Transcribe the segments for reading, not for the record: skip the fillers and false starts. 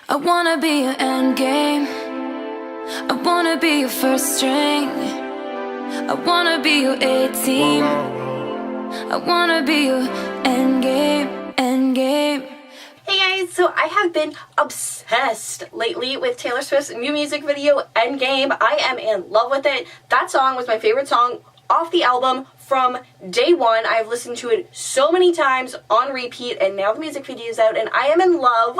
I wanna be your end game. I wanna be your first string. I wanna be your A-team. I wanna be your end game, end game. Hey guys, so I have been obsessed lately with Taylor Swift's new music video, Endgame. I am in love with it. That song was my favorite song off the album from day one. I've listened to it so many times on repeat, and now the music video is out and I am in love.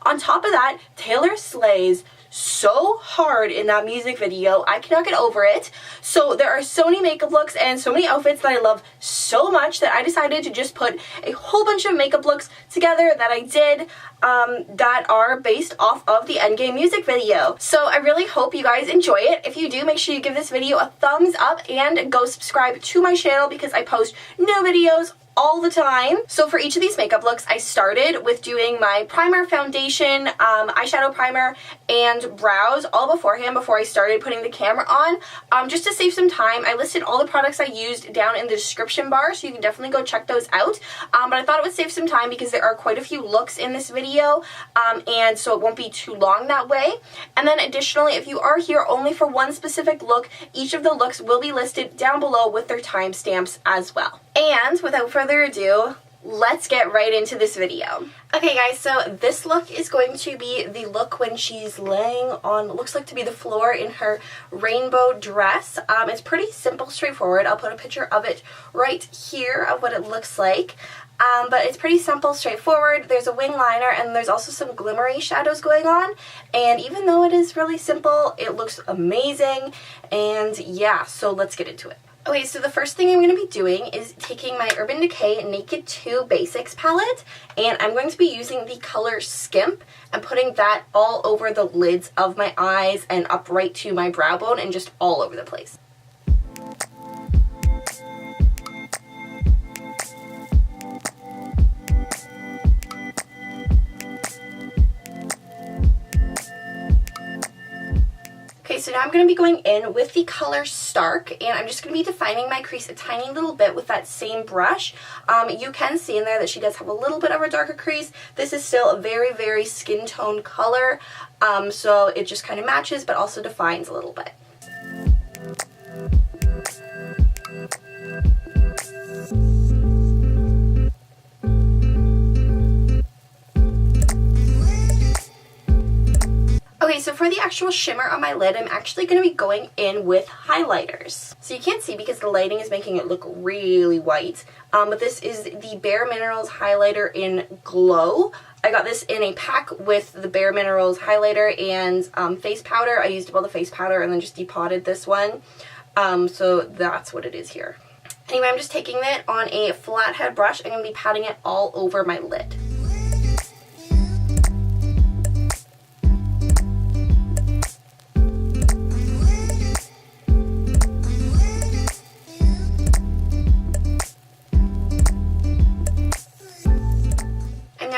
On top of that, Taylor slays so hard in that music video. I cannot get over it. So there are so many makeup looks and so many outfits that I love so much that I decided to just put a whole bunch of makeup looks together that I did that are based off of the Endgame music video. So I really hope you guys enjoy it. If you do, make sure you give this video a thumbs up and go subscribe to my channel because I post new videos all the time. So for each of these makeup looks, I started with doing my primer, foundation, eyeshadow primer, and brows all beforehand before I started putting the camera on. Just to save some time, I listed all the products I used down in the description bar, so you can definitely go check those out. But I thought it would save some time because there are quite a few looks in this video, and so it won't be too long that way. And then additionally, if you are here only for one specific look, each of the looks will be listed down below with their timestamps as well. And without further ado, let's get right into this video. Okay guys, so this look is going to be the look when she's laying on, looks like to be the floor in her rainbow dress. It's pretty simple, straightforward. I'll put a picture of it right here of what it looks like. But it's pretty simple, straightforward. There's a wing liner and there's also some glimmery shadows going on. And even though it is really simple, it looks amazing. And yeah, so let's get into it. Okay, so the first thing I'm going to be doing is taking my Urban Decay Naked 2 Basics palette, and I'm going to be using the color Skimp and putting that all over the lids of my eyes and up right to my brow bone and just all over the place. So now I'm going to be going in with the color Stark, and I'm just going to be defining my crease a tiny little bit with that same brush. You can see in there that she does have a little bit of a darker crease. This is still a very, very skin tone color, so it just kind of matches but also defines a little bit. Okay, so for the actual shimmer on my lid, I'm actually going to be going in with highlighters. So you can't see because the lighting is making it look really white, but this is the Bare Minerals highlighter in Glow. I got this in a pack with the Bare Minerals highlighter and face powder. I used up all the face powder and then just depotted this one, so that's what it is here. Anyway, I'm just taking it on a flathead brush. I'm going to be patting it all over my lid.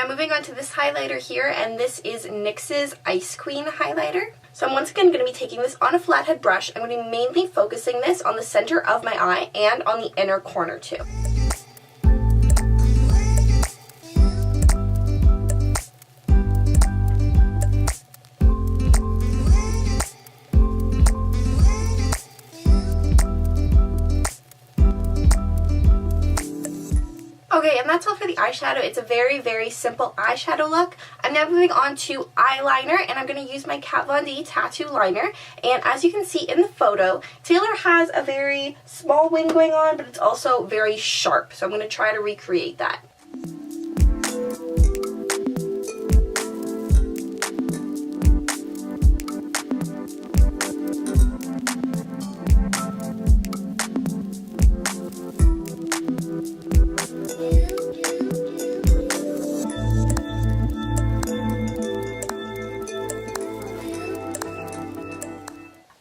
Moving on to this highlighter here, and this is NYX's Ice Queen highlighter. So I'm once again going to be taking this on a flathead brush. I'm going to be mainly focusing this on the center of my eye and on the inner corner too. Okay, and that's all for the eyeshadow. It's a very, very simple eyeshadow look. I'm now moving on to eyeliner, and I'm going to use my Kat Von D Tattoo Liner. And as you can see in the photo, Taylor has a very small wing going on, but it's also very sharp. So I'm going to try to recreate that.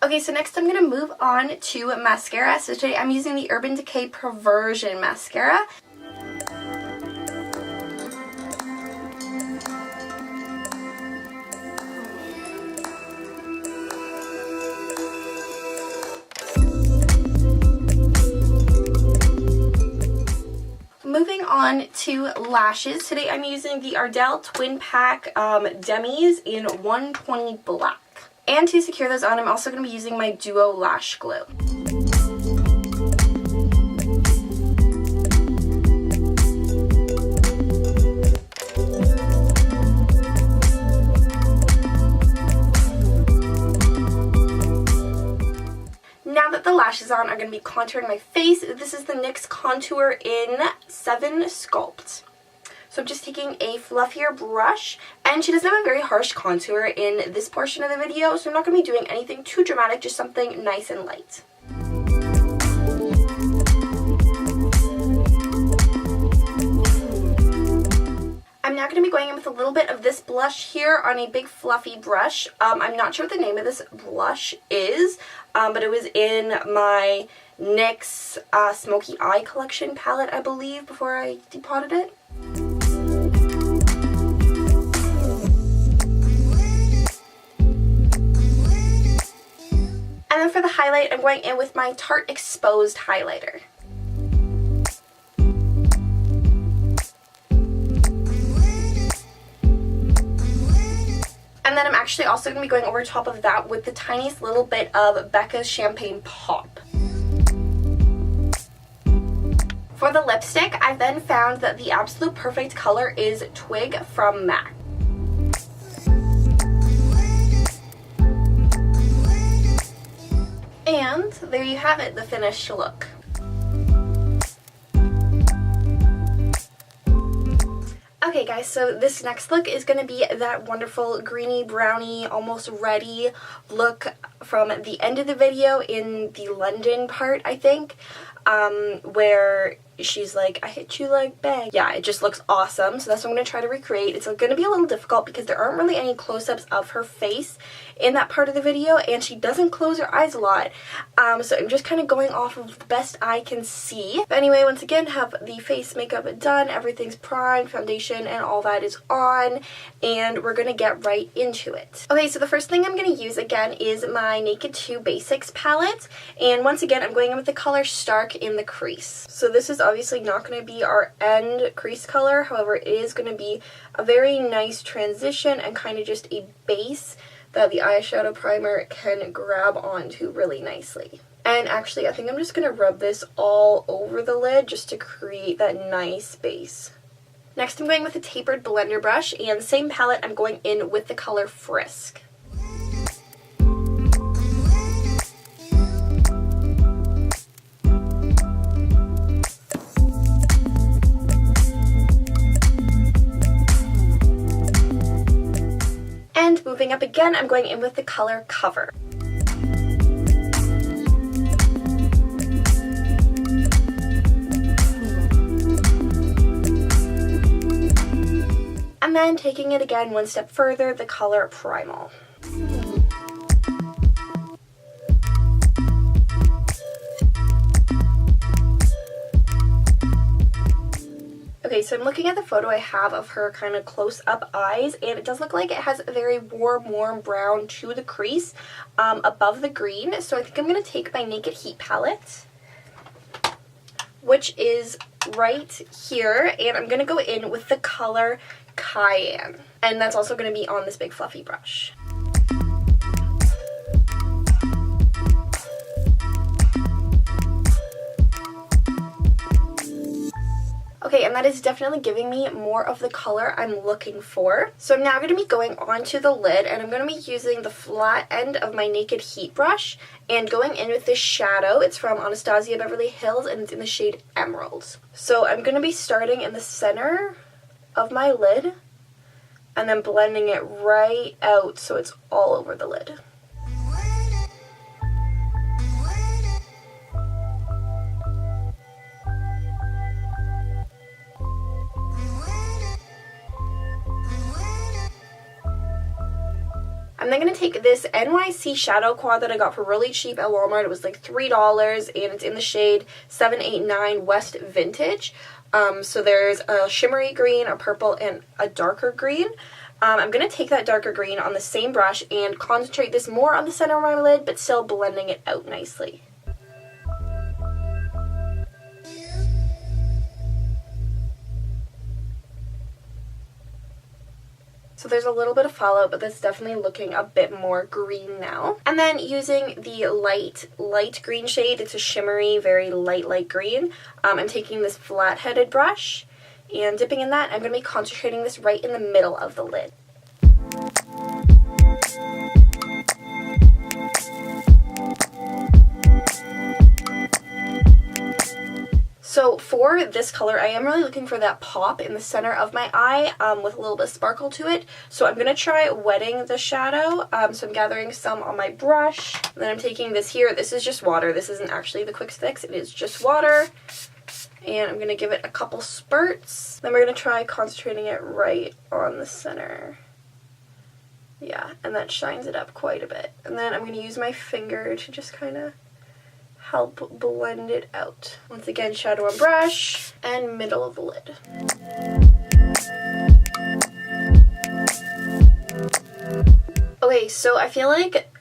Okay, so next I'm going to move on to mascara. So today I'm using the Urban Decay Perversion mascara. Moving on on to lashes. Today I'm using the Ardell Twin Pack Demis in 120 Black. And to secure those on, I'm also going to be using my Duo Lash Glue. Now that the lashes on, I'm going to be contouring my face. This is the NYX Contour in 7 Sculpt. So I'm just taking a fluffier brush, and she doesn't have a very harsh contour in this portion of the video, so I'm not going to be doing anything too dramatic, just something nice and light. I'm now going to be going in with a little bit of this blush here on a big fluffy brush. I'm not sure what the name of this blush is, but it was in my NYX Smokey Eye Collection palette, I believe, before I depotted it. And then for the highlight, I'm going in with my Tarte Exposed Highlighter. And then I'm actually also going to be going over top of that with the tiniest little bit of Becca's Champagne Pop. For the lipstick, I then found that the absolute perfect color is Twig from MAC. And there you have it, the finished look. Okay guys, so this next look is going to be that wonderful greeny brownie almost ready look from the end of the video in the London part, I think, where she's like, I hit you like bang. Yeah, it just looks awesome, so that's what I'm going to try to recreate. It's going to be a little difficult because there aren't really any close-ups of her face in that part of the video, and she doesn't close her eyes a lot, so I'm just kind of going off of the best I can see. But anyway, once again, have the face makeup done, everything's primed, foundation and all that is on, and we're going to get right into it. Okay, so the first thing I'm going to use again is my Naked 2 Basics palette, and once again I'm going in with the color Stark in the crease. So this is obviously not going to be our end crease color, however it is going to be a very nice transition and kind of just a base that the eyeshadow primer can grab onto really nicely. And actually I think I'm just going to rub this all over the lid just to create that nice base. Next I'm going with a tapered blender brush, and the same palette I'm going in with the color Frisk. And moving up again, I'm going in with the color Cover. And then taking it again one step further, the color Primal. Okay, so I'm looking at the photo I have of her kind of close-up eyes, and it does look like it has a very warm brown to the crease above the green. So I think I'm going to take my Naked Heat palette, which is right here, and I'm going to go in with the color Cayenne. And that's also going to be on this big fluffy brush. Okay, and that is definitely giving me more of the color I'm looking for. So I'm now going to be going onto the lid, and I'm going to be using the flat end of my Naked Heat brush and going in with this shadow. It's from Anastasia Beverly Hills, and it's in the shade Emerald. So I'm going to be starting in the center of my lid and then blending it right out so it's all over the lid. I'm then going to take this NYC shadow quad that I got for really cheap at Walmart. It was like $3, and it's in the shade 789 West Vintage. So there's a shimmery green, a purple, and a darker green. I'm going to take that darker green on the same brush and concentrate this more on the center of my lid, but still blending it out nicely. So there's a little bit of fallout, but that's definitely looking a bit more green now. And then using the light green shade, it's a shimmery, very light green. I'm taking this flat-headed brush and dipping in that. I'm going to be concentrating this right in the middle of the lid. So for this color, I am really looking for that pop in the center of my eye with a little bit of sparkle to it. So I'm going to try wetting the shadow. So I'm gathering some on my brush. And then I'm taking this here. This is just water. This isn't actually the Quick Fix. It is just water. And I'm going to give it a couple spurts. Then we're going to try concentrating it right on the center. Yeah, and that shines it up quite a bit. And then I'm going to use my finger to just kind of help blend it out. Once again, shadow on brush and middle of the lid. Okay, so I feel like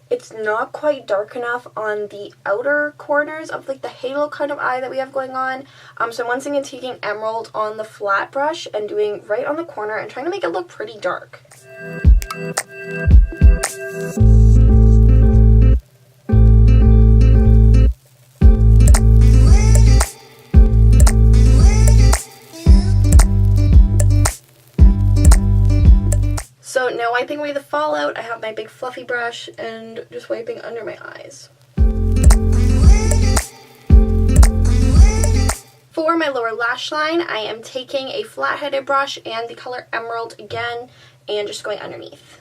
it's not quite dark enough on the outer corners of like the halo kind of eye that we have going on. So I'm once again taking Emerald on the flat brush and doing right on the corner and trying to make it look pretty dark. So now wiping away the fallout, I have my big fluffy brush and just wiping under my eyes. For my lower lash line, I am taking a flat-headed brush and the color Emerald again and just going underneath.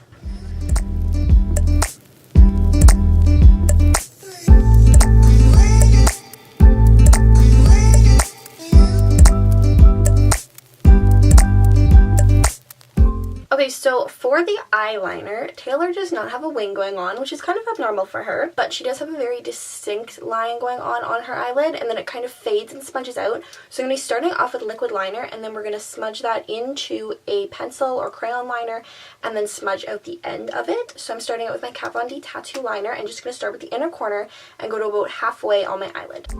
Okay, so for the eyeliner, Taylor does not have a wing going on, which is kind of abnormal for her, but she does have a very distinct line going on her eyelid, and then it kind of fades and smudges out. So I'm going to be starting off with liquid liner, and then we're going to smudge that into a pencil or crayon liner, and then smudge out the end of it. So I'm starting out with my Kat Von D Tattoo Liner, and just going to start with the inner corner and go to about halfway on my eyelid.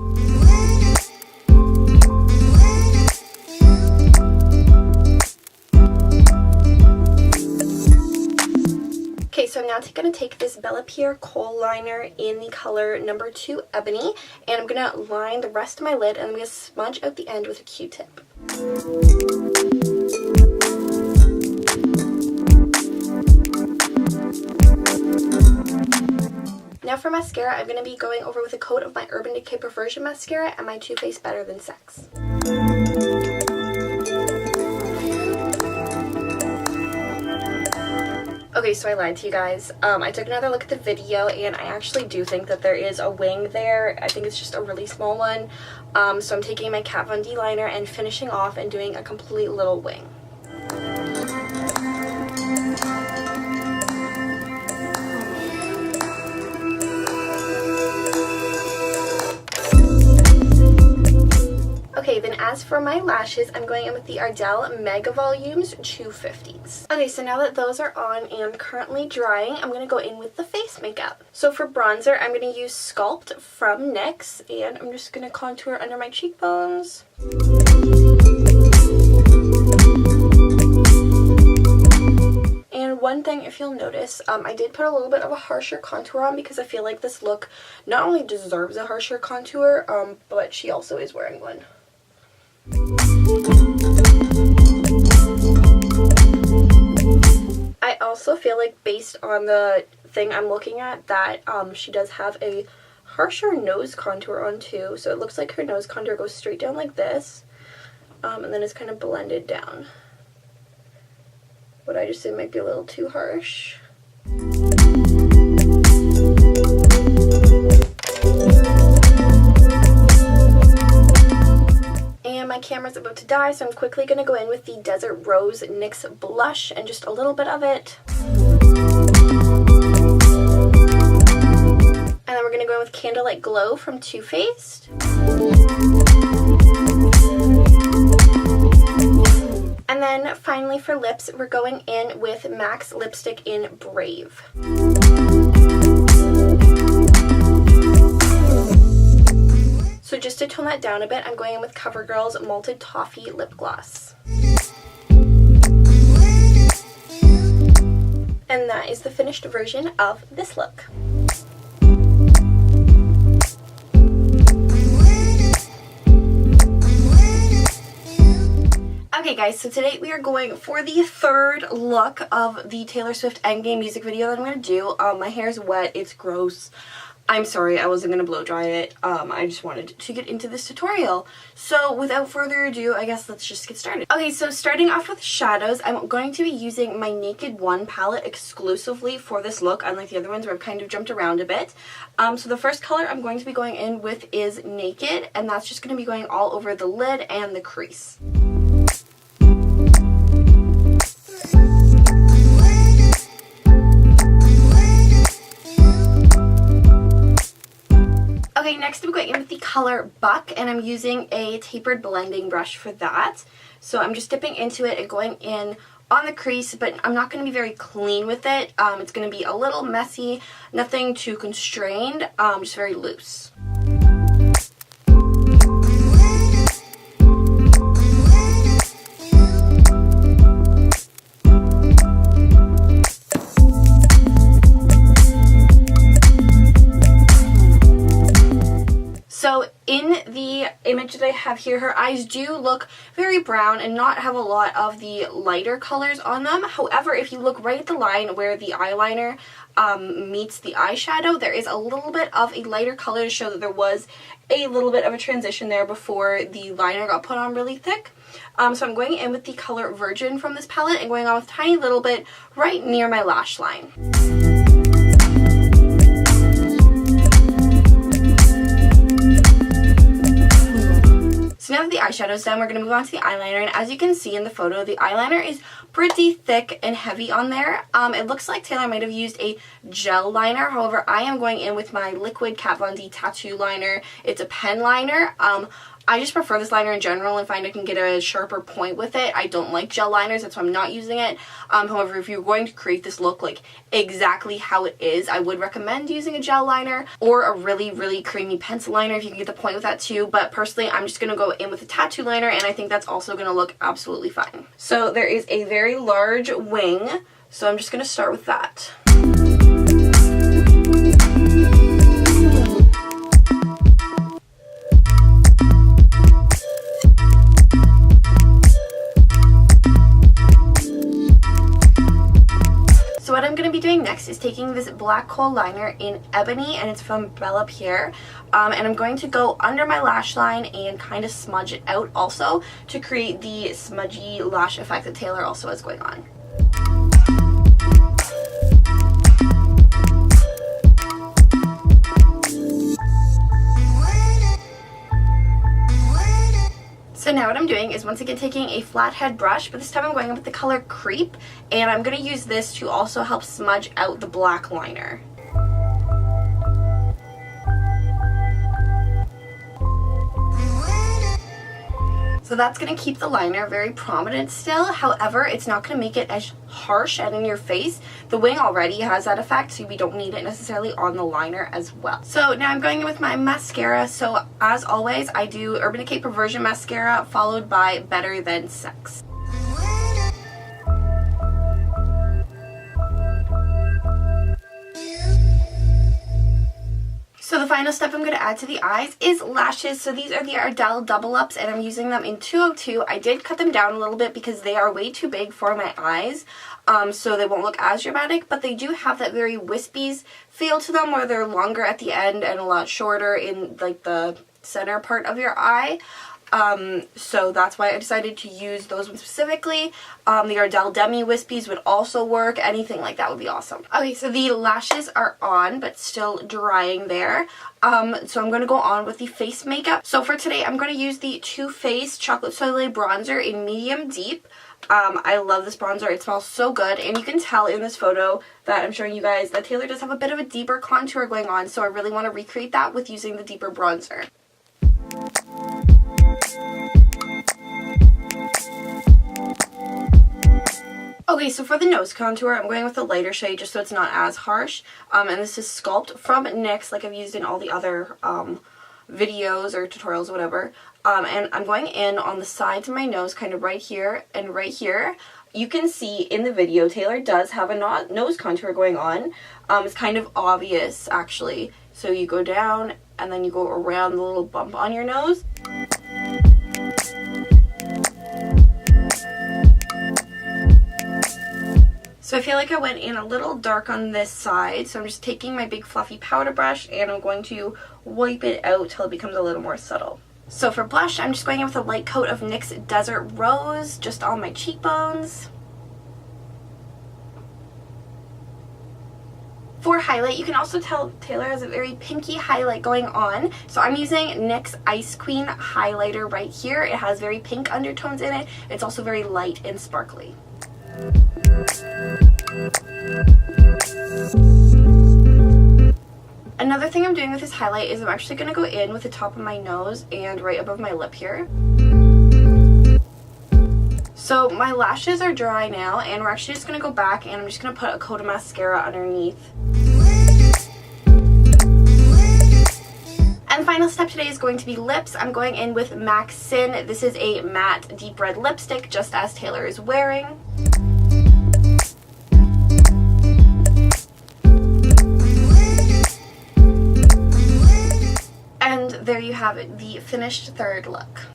Okay, so I'm now going to take this Bella Pierre Kohl liner in the color number 2 Ebony, and I'm going to line the rest of my lid, and I'm going to smudge out the end with a Q-tip. Now for mascara, I'm going to be going over with a coat of my Urban Decay Perversion mascara and my Too Faced Better Than Sex. Okay, so I lied to you guys. I took another look at the video, and I actually do think that there is a wing there. I think it's just a really small one. So I'm taking my Kat Von D liner and finishing off and doing a complete little wing. Okay, then as for my lashes, I'm going in with the Ardell Mega Volumes 250s. Okay, so now that those are on and currently drying, I'm going to go in with the face makeup. So for bronzer, I'm going to use Sculpt from NYX, and I'm just going to contour under my cheekbones. And one thing, if you'll notice, I did put a little bit of a harsher contour on because I feel like this look not only deserves a harsher contour, but she also is wearing one. I also feel like based on the thing I'm looking at that she does have a harsher nose contour on too. So it looks like her nose contour goes straight down like this, and then it's kind of blended down. What I just did might be a little too harsh. And my camera's about to die, so I'm quickly going to go in with the Desert Rose NYX blush and just a little bit of it. And then we're going to go in with Candlelight Glow from Too Faced. And then finally for lips, we're going in with MAC lipstick in Brave. So just to tone that down a bit, I'm going in with CoverGirl's Malted Toffee Lip Gloss. And that is the finished version of this look. Okay guys, so today we are going for the third look of the Taylor Swift Endgame music video that I'm going to do. My hair is wet, it's gross. I'm sorry, I wasn't going to blow dry it. I just wanted to get into this tutorial. So without further ado, I guess let's just get started. Okay, so starting off with shadows, I'm going to be using my Naked One palette exclusively for this look, unlike the other ones where I've kind of jumped around a bit. So the first color I'm going to be going in with is Naked, and that's just going to be going all over the lid and the crease. Okay, next I'm going in with the color Buck, and I'm using a tapered blending brush for that. So I'm just dipping into it and going in on the crease, but I'm not going to be very clean with it. It's going to be a little messy, nothing too constrained, just very loose. So in the image that I have here, her eyes do look very brown and not have a lot of the lighter colors on them. However, if you look right at the line where the eyeliner meets the eyeshadow, there is a little bit of a lighter color to show that there was a little bit of a transition there before the liner got put on really thick. So I'm going in with the color Virgin from this palette and going on with a tiny little bit right near my lash line. So now that the eyeshadow's done, we're going to move on to the eyeliner, and as you can see in the photo, the eyeliner is pretty thick and heavy on there. It looks like Taylor might have used a gel liner, however I am going in with my liquid Kat Von D tattoo liner. It's a pen liner. I just prefer this liner in general and find I can get a sharper point with it. I don't like gel liners, that's why I'm not using it. However, if you're going to create this look like exactly how it is, I would recommend using a gel liner or a really, really creamy pencil liner if you can get the point with that too. But personally, I'm just going to go in with a tattoo liner, and I think that's also going to look absolutely fine. So there is a very large wing, so I'm just going to start with that. So what I'm going to be doing next is taking this black kohl liner in Ebony, and it's from Bella Pierre, and I'm going to go under my lash line and kind of smudge it out also to create the smudgy lash effect that Taylor also has going on. So now what I'm doing is once again taking a flathead brush, but this time I'm going in with the color Creep, and I'm going to use this to also help smudge out the black liner. So that's going to keep the liner very prominent still, however, it's not going to make it as harsh and in your face. The wing already has that effect, so we don't need it necessarily on the liner as well. So now I'm going in with my mascara. So as always, I do Urban Decay Perversion mascara followed by Better Than Sex. So the final step I'm going to add to the eyes is lashes. So these are the Ardell double ups, and I'm using them in 202. I did cut them down a little bit because they are way too big for my eyes, so they won't look as dramatic, but they do have that very wispies feel to them where they're longer at the end and a lot shorter in like the center part of your eye. So that's why I decided to use those ones specifically. The Ardell Demi wispies would also work. Anything like that would be awesome. Okay, so the lashes are on but still drying there. So I'm going to go on with the face makeup. So for today, I'm going to use the Too Faced Chocolate Soleil Bronzer in Medium Deep. I love this bronzer. It smells so good, and you can tell in this photo that I'm showing you guys that Taylor does have a bit of a deeper contour going on, so I really want to recreate that with using the deeper bronzer. Okay, so for the nose contour, I'm going with a lighter shade just so it's not as harsh. And this is Sculpt from NYX, like I've used in all the other videos or tutorials or whatever. And I'm going in on the sides of my nose, kind of right here and right here. You can see in the video, Taylor does have a nose contour going on. It's kind of obvious, actually. So you go down, and then you go around the little bump on your nose. So I feel like I went in a little dark on this side, so I'm just taking my big fluffy powder brush and I'm going to wipe it out till it becomes a little more subtle. So for blush, I'm just going in with a light coat of NYX Desert Rose, just on my cheekbones. For highlight, you can also tell Taylor has a very pinky highlight going on. So I'm using NYX Ice Queen highlighter right here. It has very pink undertones in it. It's also very light and sparkly. Another thing I'm doing with this highlight is I'm actually going to go in with the top of my nose and right above my lip here. So my lashes are dry now, and we're actually just going to go back and I'm just going to put a coat of mascara underneath. And the final step today is going to be lips. I'm going in with MAC Sin. This is a matte deep red lipstick, just as Taylor is wearing. And there you have it, the finished third look.